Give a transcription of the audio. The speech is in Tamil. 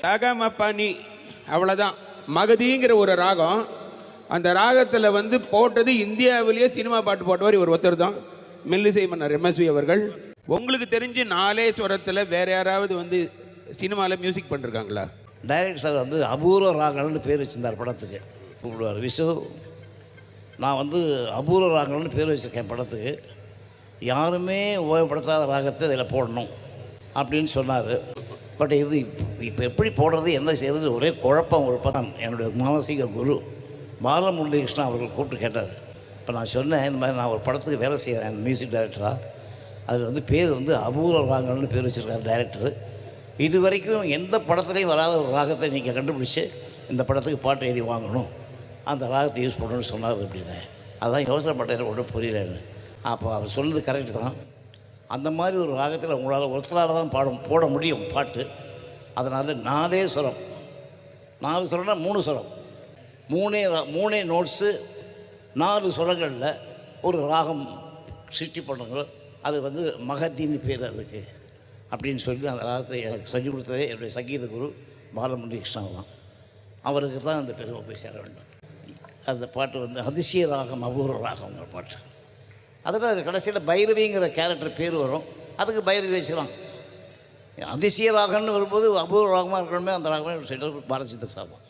தகமபனி அவ்வளோதான். மகதிங்கிற ஒரு ராகம், அந்த ராகத்தில் வந்து போட்டது இந்தியாவிலேயே சினிமா பாட்டு போட்டவர் இவர் ஒருத்தர் தான், மெல்லிசை மன்னர் எம்எஸ்வி அவர்கள். உங்களுக்கு தெரிஞ்சு நாலே ஸ்வரத்தில் வேற யாராவது வந்து சினிமாவில் மியூசிக் பண்ணிருக்காங்களா? டைரக்டர் சார் வந்து அபூர்வ ராகங்கள்னு பேர் வச்சுருந்தார் படத்துக்கு. கூப்பிடுவார் விசு, நான் வந்து அபூர்வ ராகங்கள்னு பேர் வச்சுருக்கேன் படத்துக்கு, யாருமே உபயோகப்படுத்தாத ராகத்தை இதில் போடணும் அப்படின்னு சொன்னார். பட் இது இப்போ எப்படி போடுறது என்ன செய்கிறது ஒரே குழப்பம். ஒரு படம் என்னுடைய மானசீக குரு பாலமுரளிகிருஷ்ணன் அவர்கள் கூப்பிட்டு கேட்டார். இப்போ நான் சொன்னேன், இந்த மாதிரி நான் ஒரு படத்துக்கு வேலை செய்கிறேன் மியூசிக் டைரக்டராக, அதில் வந்து பேர் வந்து அபூர்வ ராகங்கள்னு பேர் வச்சுருக்காரு டைரக்டர். இது வரைக்கும் எந்த படத்துலையும் வராத ஒரு ராகத்தை நீங்கள் கண்டுபிடிச்சி இந்த படத்துக்கு பாட்டு எழுதி வாங்கணும், அந்த ராகத்தை யூஸ் பண்ணணும்னு சொன்னார் அப்படின்னு. அதான் யோசனை பண்ணுறேன், ஒன்றும் புரியலன்னு. அப்போ அவர் சொன்னது கரெக்டு தான். அந்த மாதிரி ஒரு ராகத்தில் உங்களால் ஒருத்தரால் தான் போட முடியும் பாட்டு. அதனால் 4 சுரம், 4 சுரம்னா 3 சுரம், மூணே நோட்ஸு 4 சுரங்களில் ஒரு ராகம் சிருஷ்டி பண்ணுங்க. அது வந்து மகத்தின்னு பேர் அதுக்கு அப்படின்னு சொல்லி அந்த ராகத்தை எனக்கு சொல்லிக் கொடுத்ததே என்னுடைய சங்கீத குரு பாலமுரளிகிருஷ்ணன் தான். அவருக்கு தான் அந்த பெருமை போய் சேர வேண்டும். அந்த பாட்டு வந்து அதிசய ராகம் அபூர்வ ராகங்கிற பாட்டு. அதில் கடைசியில் பைரவிங்கிற கேரக்டர் பேர் வரும், அதுக்கு பைரவி வச்சுக்கலாம். அதிசய ராகம்னு வரும்போது அபூர்வ ராகமாக இருக்கணுமே, அந்த ராகமே பாரதிதாசன் சார் தான்.